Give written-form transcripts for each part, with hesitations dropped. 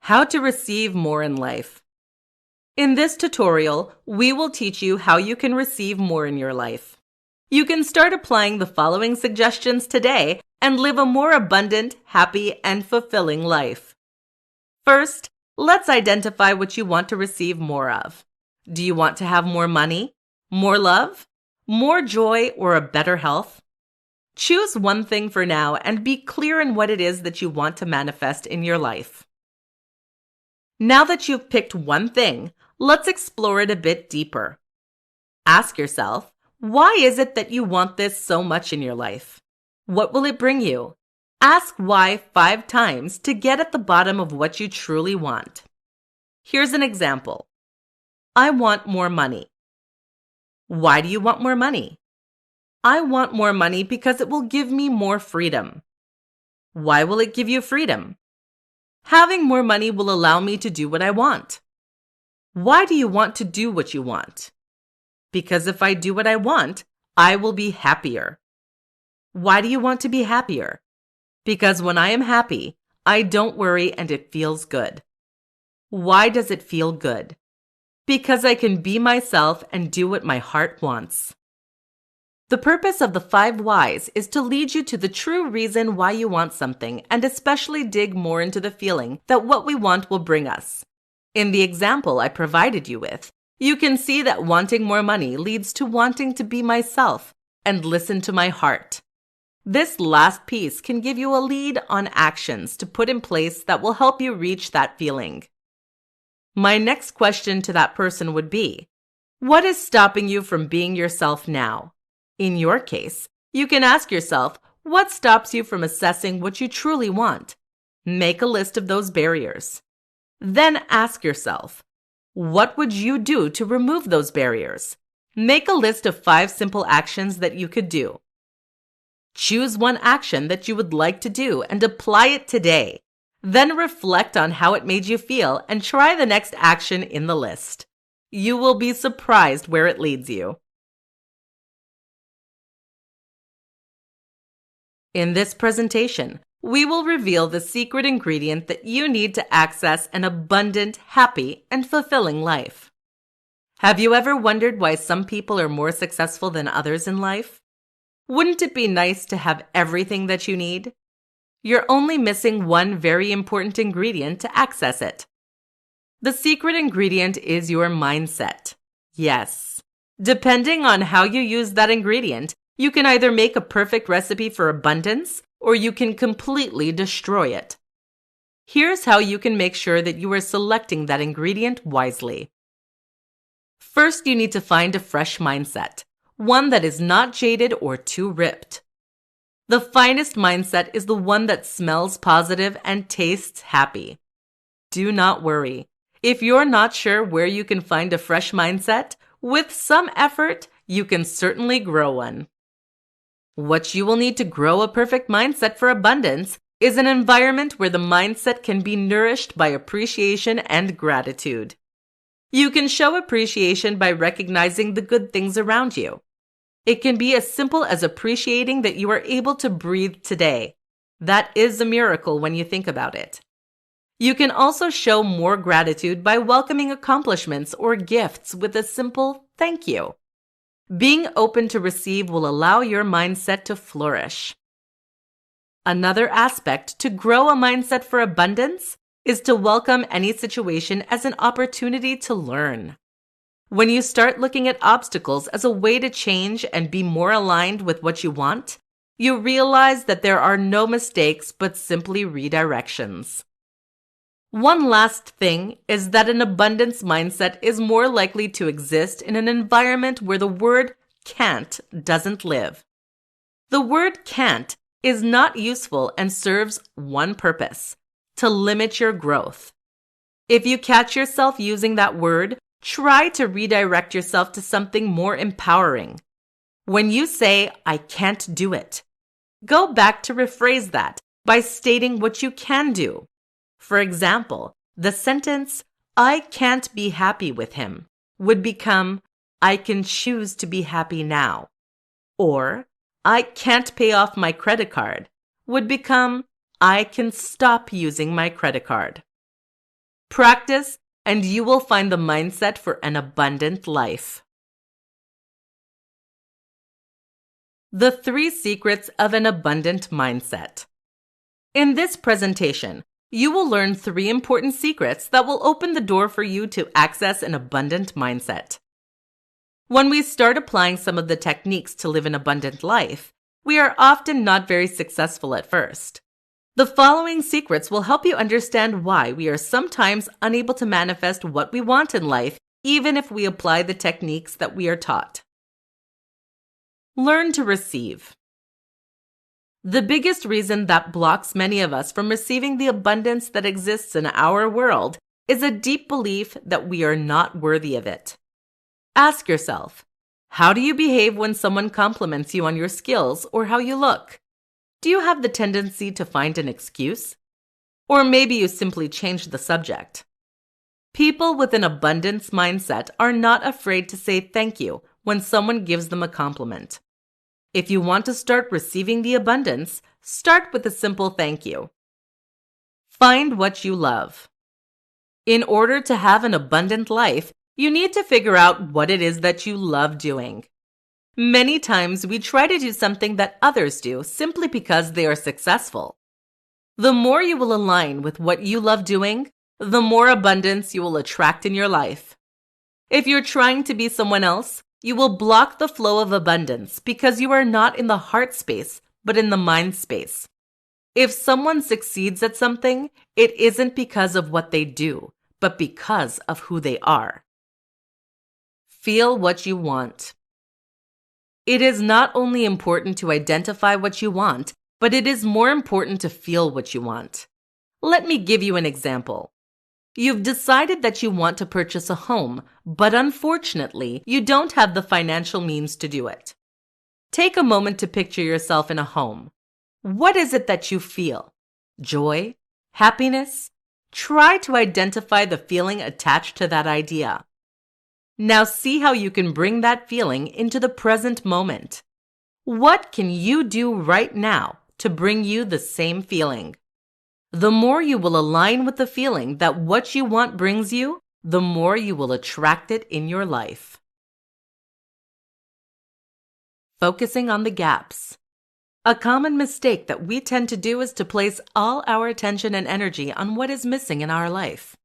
How to receive more in life. In this tutorial, we will teach you how you can receive more in your life. You can start applying the following suggestions today and live a more abundant, happy, and fulfilling life. First, let's identify what you want to receive more of. Do you want to have more money, more love, more joy, or a better health? Choose one thing for now and be clear in what it is that you want to manifest in your life. Now that you've picked one thing, let's explore it a bit deeper. Ask yourself, why is it that you want this so much in your life? What will it bring you? Ask why 5 times to get at the bottom of what you truly want. Here's an example. I want more money. Why do you want more money? I want more money because it will give me more freedom. Why will it give you freedom? Having more money will allow me to do what I want. Why do you want to do what you want? Because if I do what I want, I will be happier. Why do you want to be happier? Because when I am happy, I don't worry and it feels good. Why does it feel good? Because I can be myself and do what my heart wants. The purpose of the 5 whys is to lead you to the true reason why you want something and especially dig more into the feeling that what we want will bring us. In the example I provided you with, you can see that wanting more money leads to wanting to be myself and listen to my heart. This last piece can give you a lead on actions to put in place that will help you reach that feeling. My next question to that person would be, what is stopping you from being yourself now? In your case, you can ask yourself, what stops you from assessing what you truly want? Make a list of those barriers. Then ask yourself, what would you do to remove those barriers? Make a list of 5 simple actions that you could do. Choose one action that you would like to do and apply it today. Then reflect on how it made you feel and try the next action in the list. You will be surprised where it leads you. In this presentation, we will reveal the secret ingredient that you need to access an abundant, happy, and fulfilling life. Have you ever wondered why some people are more successful than others in life? Wouldn't it be nice to have everything that you need? You're only missing one very important ingredient to access it. The secret ingredient is your mindset. Yes. Depending on how you use that ingredient, you can either make a perfect recipe for abundance, or you can completely destroy it. Here's how you can make sure that you are selecting that ingredient wisely. First, you need to find a fresh mindset, one that is not jaded or too ripped. The finest mindset is the one that smells positive and tastes happy. Do not worry. If you're not sure where you can find a fresh mindset, with some effort, you can certainly grow one. What you will need to grow a perfect mindset for abundance is an environment where the mindset can be nourished by appreciation and gratitude. You can show appreciation by recognizing the good things around you. It can be as simple as appreciating that you are able to breathe today. That is a miracle when you think about it. You can also show more gratitude by welcoming accomplishments or gifts with a simple thank you. Being open to receive will allow your mindset to flourish. Another aspect to grow a mindset for abundance is to welcome any situation as an opportunity to learn. When you start looking at obstacles as a way to change and be more aligned with what you want, you realize that there are no mistakes but simply redirections. One last thing is that an abundance mindset is more likely to exist in an environment where the word can't doesn't live. The word can't is not useful and serves one purpose: to limit your growth. If you catch yourself using that word, try to redirect yourself to something more empowering. When you say, I can't do it, go back to rephrase that by stating what you can do. For example, the sentence, I can't be happy with him, would become, I can choose to be happy now. Or, I can't pay off my credit card, would become, I can stop using my credit card. Practice, and you will find the mindset for an abundant life. The 3 secrets of an abundant mindset. In this presentation, you will learn 3 important secrets that will open the door for you to access an abundant mindset. When we start applying some of the techniques to live an abundant life, we are often not very successful at first. The following secrets will help you understand why we are sometimes unable to manifest what we want in life, even if we apply the techniques that we are taught. Learn to receive. The biggest reason that blocks many of us from receiving the abundance that exists in our world is a deep belief that we are not worthy of it. Ask yourself, how do you behave when someone compliments you on your skills or how you look? Do you have the tendency to find an excuse? Or maybe you simply change the subject. People with an abundance mindset are not afraid to say thank you when someone gives them a compliment. If you want to start receiving the abundance, start with a simple thank you. Find what you love. In order to have an abundant life, you need to figure out what it is that you love doing. Many times we try to do something that others do simply because they are successful. The more you will align with what you love doing, the more abundance you will attract in your life. If you're trying to be someone else, you will block the flow of abundance because you are not in the heart space, but in the mind space. If someone succeeds at something, it isn't because of what they do, but because of who they are. Feel what you want. It is not only important to identify what you want, but it is more important to feel what you want. Let me give you an example. You've decided that you want to purchase a home, but unfortunately, you don't have the financial means to do it. Take a moment to picture yourself in a home. What is it that you feel? Joy? Happiness? Try to identify the feeling attached to that idea. Now see how you can bring that feeling into the present moment. What can you do right now to bring you the same feeling? The more you will align with the feeling that what you want brings you, the more you will attract it in your life. Focusing on the gaps. A common mistake that we tend to do is to place all our attention and energy on what is missing in our life.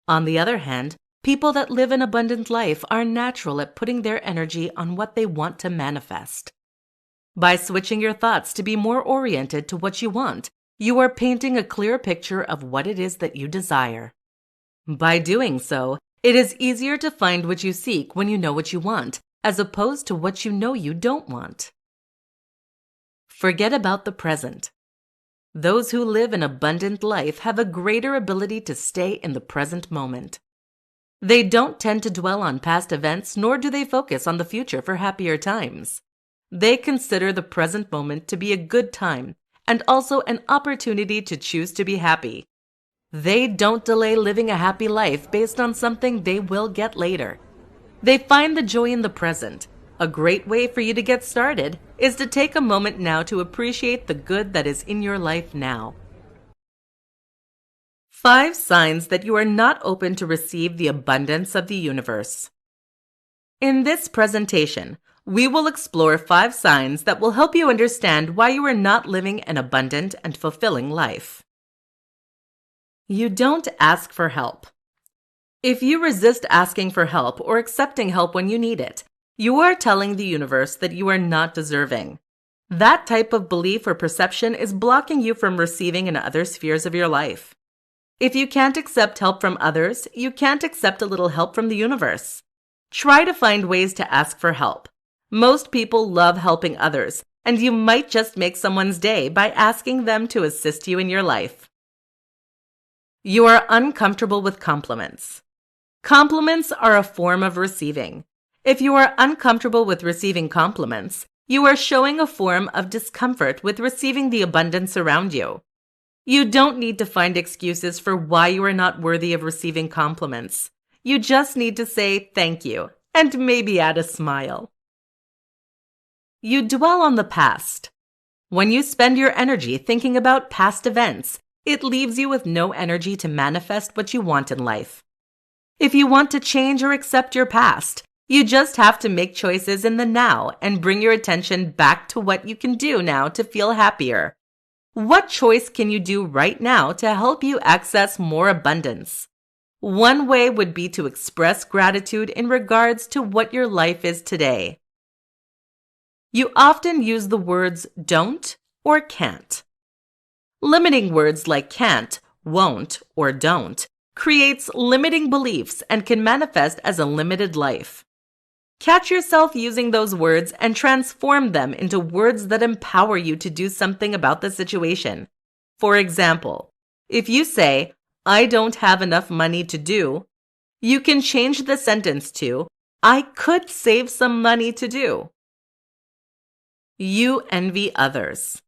On the other hand, people that live an abundant life are natural at putting their energy on what they want to manifest. By switching your thoughts to be more oriented to what you want, you are painting a clear picture of what it is that you desire. By doing so, it is easier to find what you seek when you know what you want, as opposed to what you know you don't want. Forget about the present. Those who live an abundant life have a greater ability to stay in the present moment. They don't tend to dwell on past events, nor do they focus on the future for happier times. They consider the present moment to be a good time, and also an opportunity to choose to be happy. They don't delay living a happy life based on something they will get later. They find the joy in the present. A great way for you to get started is to take a moment now to appreciate the good that is in your life now. 5 signs that you are not open to receive the abundance of the universe. In this presentation, we will explore 5 signs that will help you understand why you are not living an abundant and fulfilling life. You don't ask for help. If you resist asking for help or accepting help when you need it, you are telling the universe that you are not deserving. That type of belief or perception is blocking you from receiving in other spheres of your life. If you can't accept help from others, you can't accept a little help from the universe. Try to find ways to ask for help. Most people love helping others, and you might just make someone's day by asking them to assist you in your life. You are uncomfortable with compliments. Compliments are a form of receiving. If you are uncomfortable with receiving compliments, you are showing a form of discomfort with receiving the abundance around you. You don't need to find excuses for why you are not worthy of receiving compliments. You just need to say thank you and maybe add a smile. You dwell on the past. When you spend your energy thinking about past events, it leaves you with no energy to manifest what you want in life. If you want to change or accept your past, you just have to make choices in the now and bring your attention back to what you can do now to feel happier. What choice can you do right now to help you access more abundance? One way would be to express gratitude in regards to what your life is today. You often use the words don't or can't. Limiting words like can't, won't, or don't creates limiting beliefs and can manifest as a limited life. Catch yourself using those words and transform them into words that empower you to do something about the situation. For example, if you say, I don't have enough money to do, you can change the sentence to, I could save some money to do. You envy others.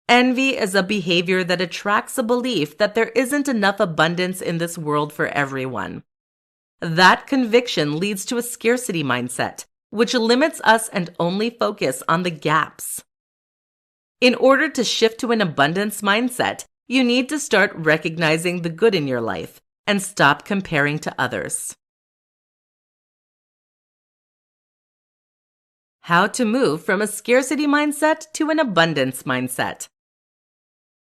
Envy is a behavior that attracts a belief that there isn't enough abundance in this world for everyone. That conviction leads to a scarcity mindset, which limits us and only focus on the gaps. In order to shift to an abundance mindset, you need to start recognizing the good in your life and stop comparing to others. How to move from a scarcity mindset to an abundance mindset.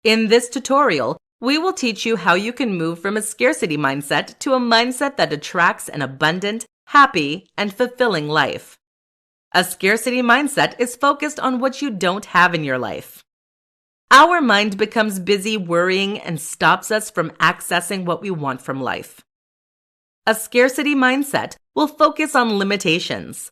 In this tutorial, we will teach you how you can move from a scarcity mindset to a mindset that attracts an abundant, happy, and fulfilling life. A scarcity mindset is focused on what you don't have in your life. Our mind becomes busy worrying and stops us from accessing what we want from life. A scarcity mindset will focus on limitations.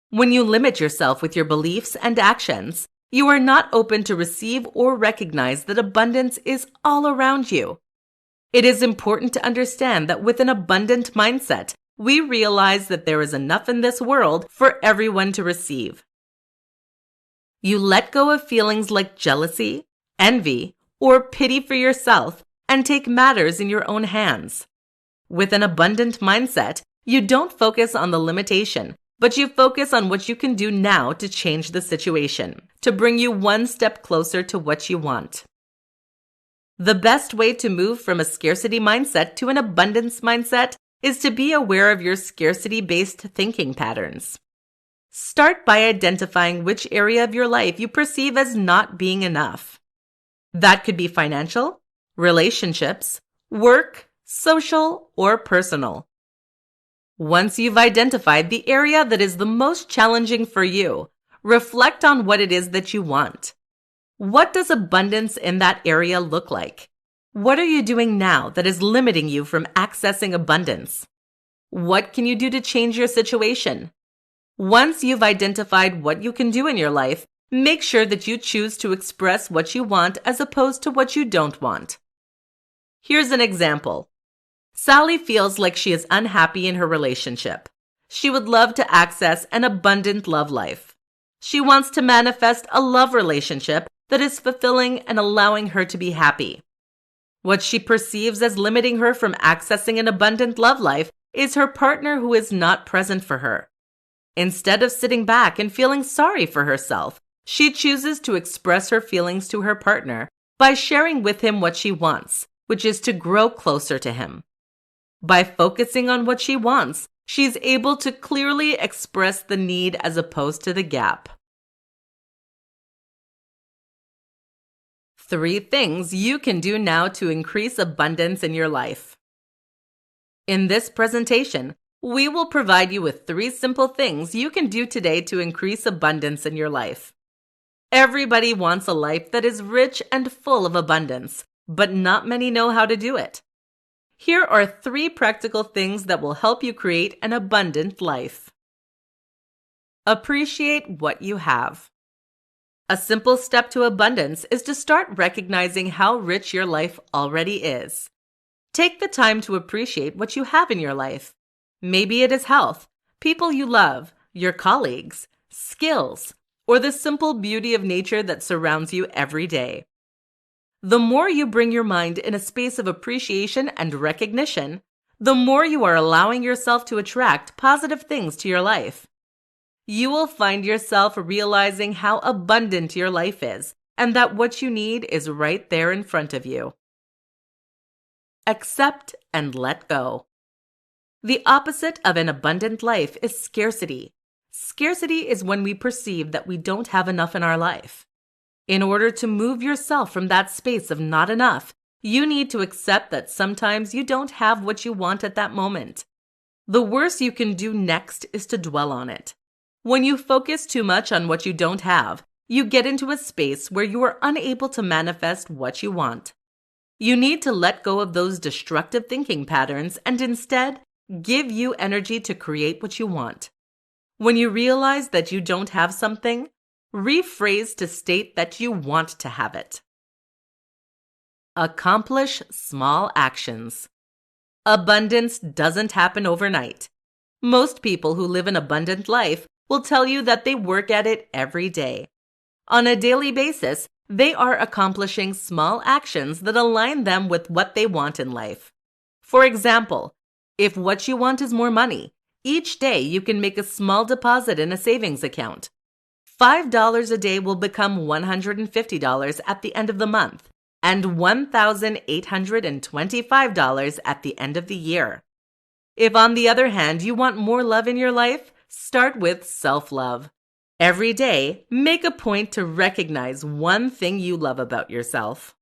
When you limit yourself with your beliefs and actions, you are not open to receive or recognize that abundance is all around you. It is important to understand that with an abundant mindset, we realize that there is enough in this world for everyone to receive. You let go of feelings like jealousy, envy, or pity for yourself and take matters in your own hands. With an abundant mindset, you don't focus on the limitation, but you focus on what you can do now to change the situation, to bring you one step closer to what you want. The best way to move from a scarcity mindset to an abundance mindset is to be aware of your scarcity-based thinking patterns. Start by identifying which area of your life you perceive as not being enough. That could be financial, relationships, work, social, or personal. Once you've identified the area that is the most challenging for you, reflect on what it is that you want. What does abundance in that area look like? What are you doing now that is limiting you from accessing abundance? What can you do to change your situation? Once you've identified what you can do in your life, make sure that you choose to express what you want as opposed to what you don't want. Here's an example. Sally feels like she is unhappy in her relationship. She would love to access an abundant love life. She wants to manifest a love relationship that is fulfilling and allowing her to be happy. What she perceives as limiting her from accessing an abundant love life is her partner who is not present for her. Instead of sitting back and feeling sorry for herself, she chooses to express her feelings to her partner by sharing with him what she wants, which is to grow closer to him. By focusing on what she wants, she's able to clearly express the need as opposed to the gap. 3 things you can do now to increase abundance in your life. In this presentation, we will provide you with 3 simple things you can do today to increase abundance in your life. Everybody wants a life that is rich and full of abundance, but not many know how to do it. Here are 3 practical things that will help you create an abundant life. Appreciate what you have. A simple step to abundance is to start recognizing how rich your life already is. Take the time to appreciate what you have in your life. Maybe it is health, people you love, your colleagues, skills, or the simple beauty of nature that surrounds you every day. The more you bring your mind in a space of appreciation and recognition, the more you are allowing yourself to attract positive things to your life. You will find yourself realizing how abundant your life is and that what you need is right there in front of you. accept, and let go. The opposite of an abundant life is scarcity. Scarcity is when we perceive that we don't have enough in our life. In order to move yourself from that space of not enough, you need to accept that sometimes you don't have what you want at that moment. The worst you can do next is to dwell on it. When you focus too much on what you don't have, you get into a space where you are unable to manifest what you want. You need to let go of those destructive thinking patterns and instead give you energy to create what you want. When you realize that you don't have something, rephrase to state that you want to have it. Accomplish small actions. Abundance doesn't happen overnight. Most people who live an abundant life will tell you that they work at it every day. On a daily basis, they are accomplishing small actions that align them with what they want in life. For example, if what you want is more money, each day you can make a small deposit in a savings account. $5 a day will become $150 at the end of the month and $1,825 at the end of the year. If, on the other hand, you want more love in your life, start with self-love. Every day, make a point to recognize one thing you love about yourself.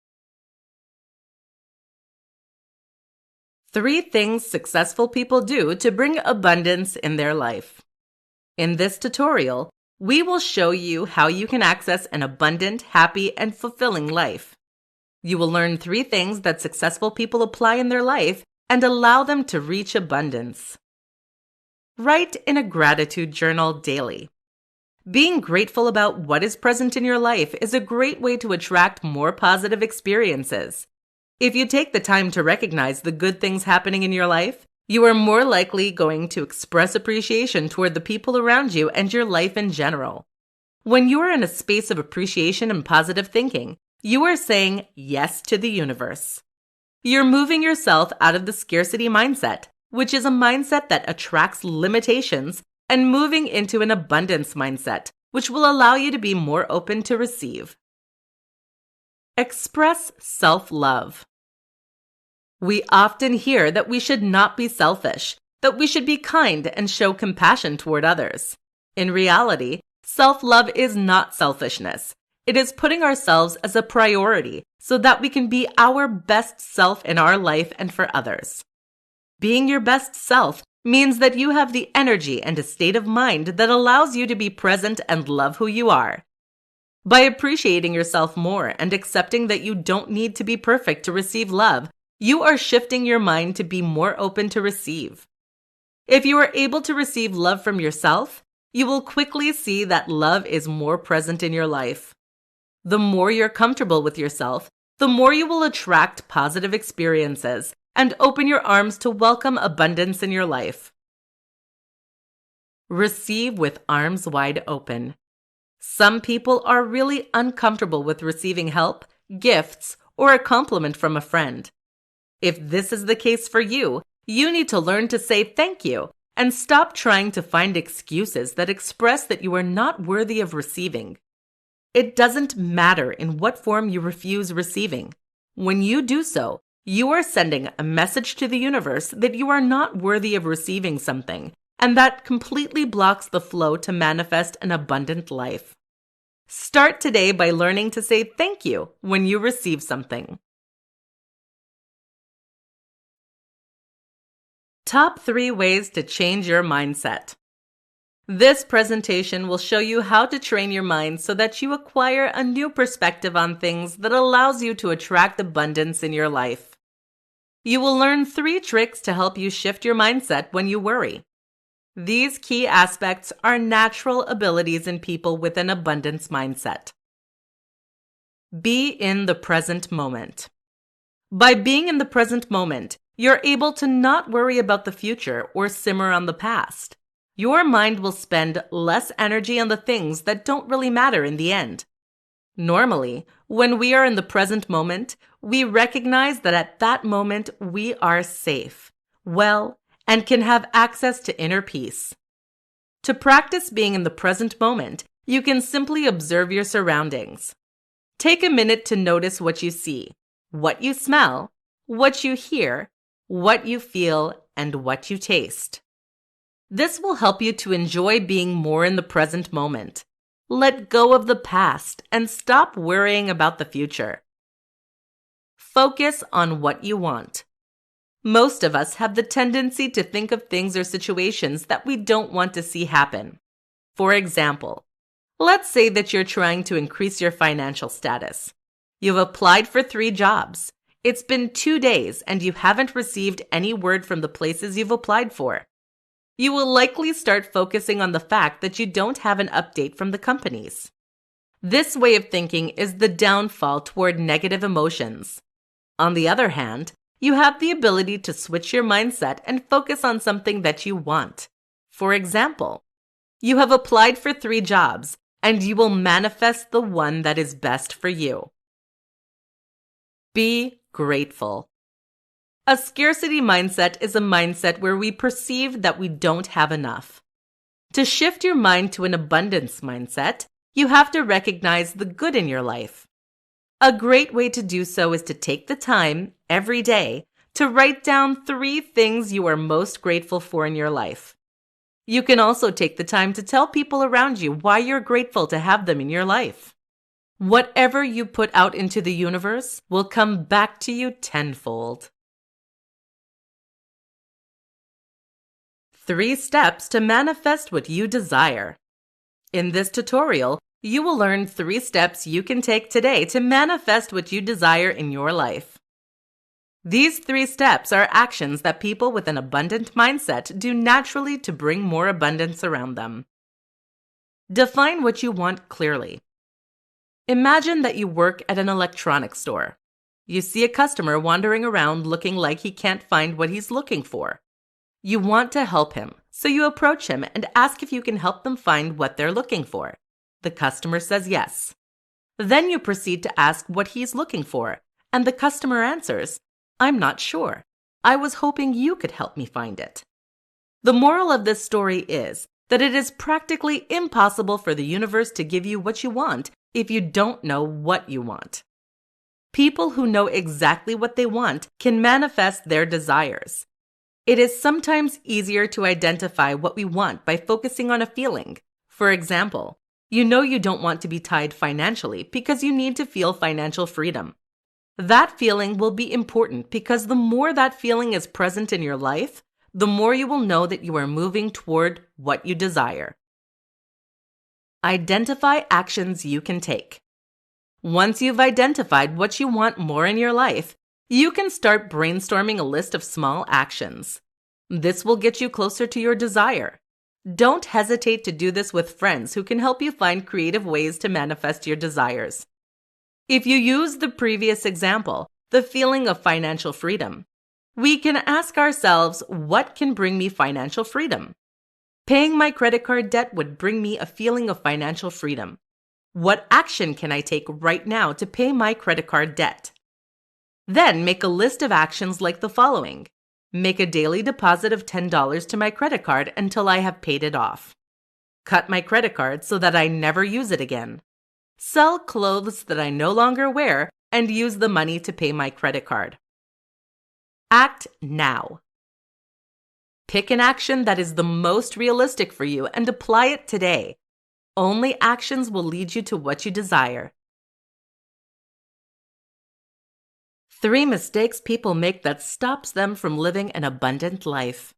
3 things successful people do to bring abundance in their life. In this tutorial, we will show you how you can access an abundant, happy, and fulfilling life. You will learn 3 things that successful people apply in their life and allow them to reach abundance. Write in a gratitude journal daily. Being grateful about what is present in your life is a great way to attract more positive experiences. If you take the time to recognize the good things happening in your life, you are more likely going to express appreciation toward the people around you and your life in general. When you are in a space of appreciation and positive thinking, you are saying yes to the universe. You're moving yourself out of the scarcity mindset, which is a mindset that attracts limitations, and moving into an abundance mindset, which will allow you to be more open to receive. Express self-love. We often hear that we should not be selfish, that we should be kind and show compassion toward others. In reality, self-love is not selfishness. It is putting ourselves as a priority so that we can be our best self in our life and for others. Being your best self means that you have the energy and a state of mind that allows you to be present and love who you are. By appreciating yourself more and accepting that you don't need to be perfect to receive love, you are shifting your mind to be more open to receive. If you are able to receive love from yourself, you will quickly see that love is more present in your life. The more you're comfortable with yourself, the more you will attract positive experiences and open your arms to welcome abundance in your life. Receive with arms wide open. Some people are really uncomfortable with receiving help, gifts, or a compliment from a friend. If this is the case for you, you need to learn to say thank you and stop trying to find excuses that express that you are not worthy of receiving. It doesn't matter in what form you refuse receiving. When you do so, you are sending a message to the universe that you are not worthy of receiving something, and that completely blocks the flow to manifest an abundant life. Start today by learning to say thank you when you receive something. Top 3 ways to change your mindset. This presentation will show you how to train your mind so that you acquire a new perspective on things that allows you to attract abundance in your life. You will learn 3 tricks to help you shift your mindset when you worry. These key aspects are natural abilities in people with an abundance mindset. Be in the present moment. By being in the present moment, you're able to not worry about the future or simmer on the past. Your mind will spend less energy on the things that don't really matter in the end. Normally, when we are in the present moment, we recognize that at that moment we are safe, well, and can have access to inner peace. To practice being in the present moment, you can simply observe your surroundings. Take a minute to notice what you see, what you smell, what you hear, what you feel, and what you taste. This will help you to enjoy being more in the present moment. Let go of the past and stop worrying about the future. Focus on what you want. Most of us have the tendency to think of things or situations that we don't want to see happen. For example, let's say that you're trying to increase your financial status. You've applied for 3 jobs. It's been 2 days and you haven't received any word from the places you've applied for. You will likely start focusing on the fact that you don't have an update from the companies. This way of thinking is the downfall toward negative emotions. On the other hand, you have the ability to switch your mindset and focus on something that you want. For example, you have applied for 3 jobs and you will manifest the one that is best for you. Be grateful. A scarcity mindset is a mindset where we perceive that we don't have enough. To shift your mind to an abundance mindset, you have to recognize the good in your life. A great way to do so is to take the time, every day, to write down 3 things you are most grateful for in your life. You can also take the time to tell people around you why you're grateful to have them in your life. Whatever you put out into the universe will come back to you tenfold. 3 steps to manifest what you desire. In this tutorial, you will learn 3 steps you can take today to manifest what you desire in your life. These 3 steps are actions that people with an abundant mindset do naturally to bring more abundance around them. Define what you want clearly. Imagine that you work at an electronics store. You see a customer wandering around looking like he can't find what he's looking for. You want to help him, so you approach him and ask if you can help them find what they're looking for. The customer says yes. Then you proceed to ask what he's looking for, and the customer answers, "I'm not sure. I was hoping you could help me find it." The moral of this story is that it is practically impossible for the universe to give you what you want if you don't know what you want. People who know exactly what they want can manifest their desires. It is sometimes easier to identify what we want by focusing on a feeling. For example, you know you don't want to be tied financially because you need to feel financial freedom. That feeling will be important because the more that feeling is present in your life, the more you will know that you are moving toward what you desire. Identify actions you can take. Once you've identified what you want more in your life, you can start brainstorming a list of small actions. This will get you closer to your desire. Don't hesitate to do this with friends who can help you find creative ways to manifest your desires. If you use the previous example, the feeling of financial freedom, we can ask ourselves, what can bring me financial freedom? Paying my credit card debt would bring me a feeling of financial freedom. What action can I take right now to pay my credit card debt? Then make a list of actions like the following. Make a daily deposit of $10 to my credit card until I have paid it off. Cut my credit card so that I never use it again. Sell clothes that I no longer wear and use the money to pay my credit card. Act now. Pick an action that is the most realistic for you and apply it today. Only actions will lead you to what you desire. 3 mistakes people make that stops them from living an abundant life.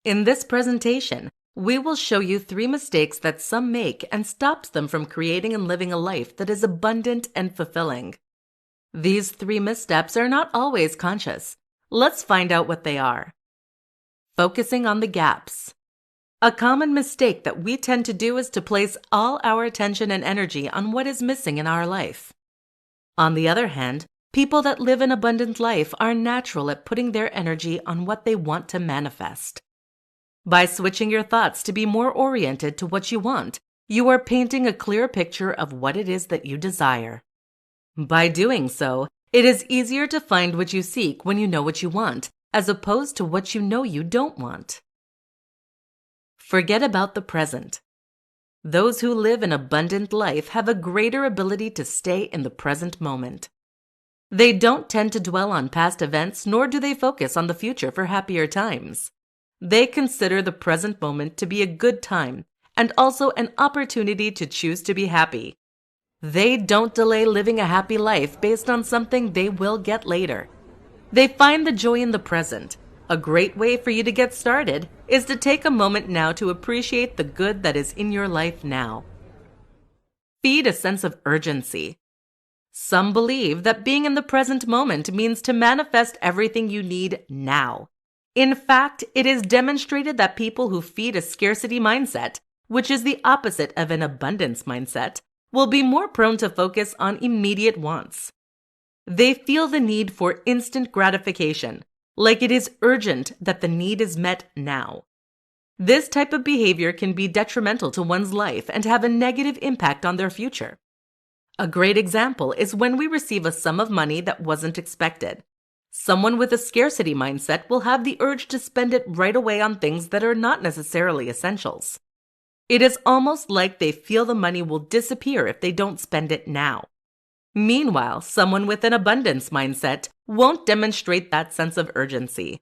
In this presentation, we will show you 3 mistakes that some make and stops them from creating and living a life that is abundant and fulfilling. These 3 missteps are not always conscious. Let's find out what they are. Focusing on the gaps. A common mistake that we tend to do is to place all our attention and energy on what is missing in our life. On the other hand, people that live an abundant life are natural at putting their energy on what they want to manifest. By switching your thoughts to be more oriented to what you want, you are painting a clear picture of what it is that you desire. By doing so, it is easier to find what you seek when you know what you want, as opposed to what you know you don't want. Forget about the present. Those who live an abundant life have a greater ability to stay in the present moment. They don't tend to dwell on past events, nor do they focus on the future for happier times. They consider the present moment to be a good time and also an opportunity to choose to be happy. They don't delay living a happy life based on something they will get later. They find the joy in the present. A great way for you to get started is to take a moment now to appreciate the good that is in your life now. Feed a sense of urgency. Some believe that being in the present moment means to manifest everything you need now. In fact, it is demonstrated that people who feed a scarcity mindset, which is the opposite of an abundance mindset, will be more prone to focus on immediate wants. They feel the need for instant gratification, like it is urgent that the need is met now. This type of behavior can be detrimental to one's life and have a negative impact on their future. A great example is when we receive a sum of money that wasn't expected. Someone with a scarcity mindset will have the urge to spend it right away on things that are not necessarily essentials. It is almost like they feel the money will disappear if they don't spend it now. Meanwhile, someone with an abundance mindset won't demonstrate that sense of urgency.